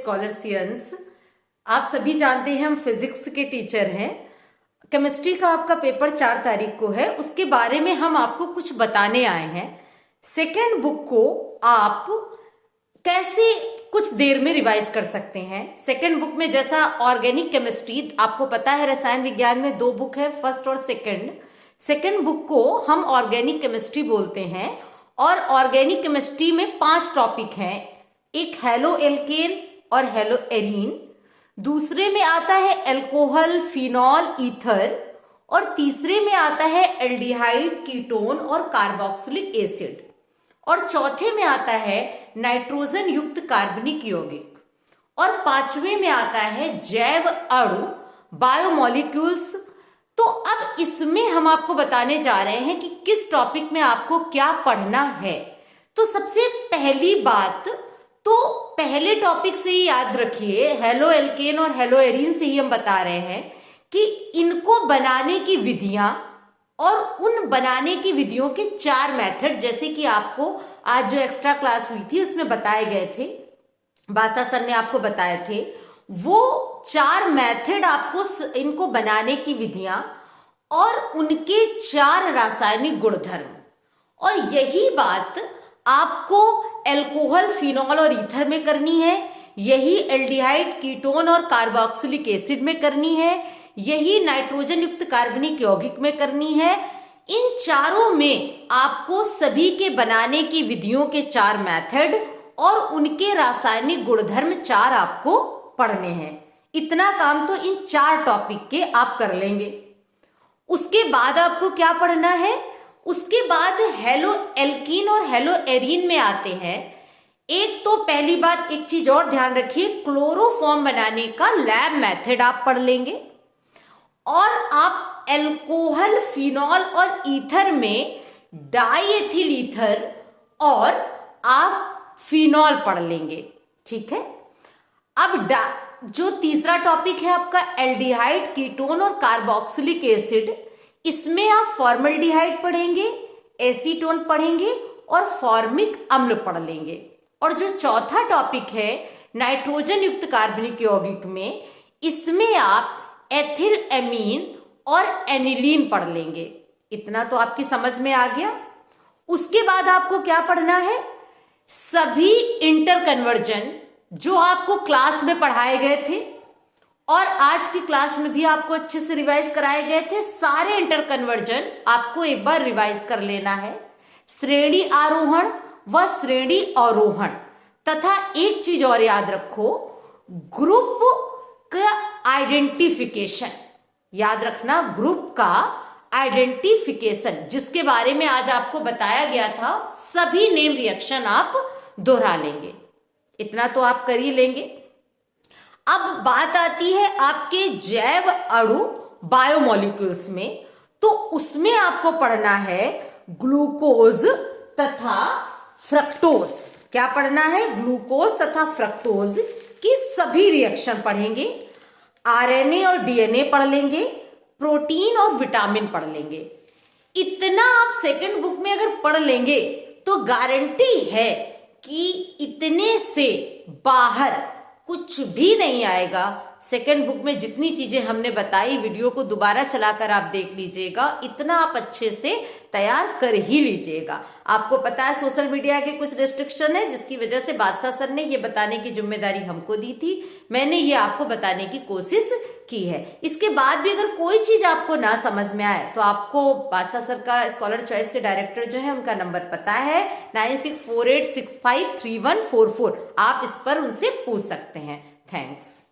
स्कॉलर्सियंस, आप सभी जानते हैं हम फिजिक्स के टीचर हैं। केमिस्ट्री का आपका पेपर 4 तारीख को है, उसके बारे में हम आपको कुछ बताने आए हैं। सेकेंड बुक को आप कैसे कुछ देर में रिवाइज कर सकते हैं। सेकेंड बुक में जैसा ऑर्गेनिक केमिस्ट्री, आपको पता है रसायन विज्ञान में 2 बुक है, फर्स्ट और सेकेंड। सेकेंड बुक को हम ऑर्गेनिक केमिस्ट्री बोलते हैं और ऑर्गेनिक केमिस्ट्री में 5 टॉपिक हैं। एक हेलो एल्केन और हेलो एरीन, दूसरे में आता है एल्कोहल, फिनॉल, ईथर, और तीसरे में आता है एल्डिहाइड, कीटोन और कार्बोक्सिलिक एसिड, और चौथे में आता है नाइट्रोजन युक्त कार्बनिक यौगिक, और 5वें में आता है जैव अणु, बायोमोलिक्यूल्स। तो अब इसमें हम आपको बताने जा रहे हैं कि किस टॉपिक में आपको क्या पढ़ना है। तो सबसे पहली बात तो पहले टॉपिक से ही याद रखिए, हेलो एल्केन और हेलो एरीन से ही हम बता रहे हैं कि इनको बनाने की विधियां और उन बनाने की विधियों के 4 मेथड, जैसे कि आपको आज जो एक्स्ट्रा क्लास हुई थी उसमें बताए गए थे, बादशाह सर ने आपको बताए थे, वो 4 मेथड आपको इनको बनाने की विधियां और उनके 4 रासायनिक गुणधर्म, और यही बात आपको एल्कोहल, फिनॉल और ईथर में करनी है, यही एल्डिहाइड, कीटोन और कार्बोक्सिलिक एसिड में करनी है, यही नाइट्रोजन युक्त कार्बनिक यौगिक में करनी है। इन चारों में आपको सभी के बनाने की विधियों के 4 मेथड और उनके रासायनिक गुणधर्म 4 आपको पढ़ने हैं। इतना काम तो इन 4 टॉपिक के आप कर लेंगे। उसके बाद आपको क्या पढ़ना है, उसके बाद हेलो एल्कीन और हेलो एरीन में आते हैं। एक तो पहली बात, एक चीज और ध्यान रखिए, क्लोरोफॉर्म बनाने का लैब मेथड आप पढ़ लेंगे, और आप एल्कोहल, फिनॉल और ईथर में डाईएथिल ईथर और आप फिनॉल पढ़ लेंगे। ठीक है। अब जो तीसरा टॉपिक है आपका एल्डिहाइड, कीटोन और कार्बोक्सिलिक एसिड, इसमें आप फॉर्मल्डिहाइड पढ़ेंगे, एसीटोन पढ़ेंगे और फॉर्मिक अम्ल पढ़ लेंगे। और जो चौथा टॉपिक है नाइट्रोजन युक्त कार्बनिक यौगिक में, इसमें आप एथिल एमीन और एनिलीन पढ़ लेंगे। इतना तो आपकी समझ में आ गया। उसके बाद आपको क्या पढ़ना है, सभी इंटर कन्वर्जन जो आपको क्लास में पढ़ाए गए थे और आज की क्लास में भी आपको अच्छे से रिवाइज कराए गए थे, सारे इंटर कन्वर्जन आपको एक बार रिवाइज कर लेना है। श्रेणी आरोहण व श्रेणी अवरोहण, तथा एक चीज और याद रखो, ग्रुप का आइडेंटिफिकेशन याद रखना, ग्रुप का आइडेंटिफिकेशन जिसके बारे में आज आपको बताया गया था, सभी नेम रिएक्शन आप दोहरा लेंगे। इतना तो आप कर ही लेंगे। अब बात आती है आपके जैव अणु, बायोमोलिक्यूल्स में, तो उसमें आपको पढ़ना है ग्लूकोज तथा फ्रक्टोज। क्या पढ़ना है, ग्लूकोज तथा फ्रक्टोज की सभी रिएक्शन पढ़ेंगे। आरएनए और डीएनए पढ़ लेंगे, प्रोटीन और विटामिन पढ़ लेंगे। इतना आप सेकंड बुक में अगर पढ़ लेंगे तो गारंटी है कि इतने से बाहर कुछ भी नहीं आएगा। सेकंड बुक में जितनी चीजें हमने बताई, वीडियो को दोबारा चलाकर आप देख लीजिएगा, इतना आप अच्छे से तैयार कर ही लीजिएगा। आपको पता है सोशल मीडिया के कुछ रिस्ट्रिक्शन है, जिसकी वजह से बादशाह सर ने ये बताने की जिम्मेदारी हमको दी थी, मैंने ये आपको बताने की कोशिश की है। इसके बाद भी अगर कोई चीज आपको ना समझ में आए तो आपको बादशाह सर का स्कॉलर चॉइस के डायरेक्टर जो है उनका नंबर पता है 9648653144, आप इस पर उनसे पूछ सकते हैं। थैंक्स।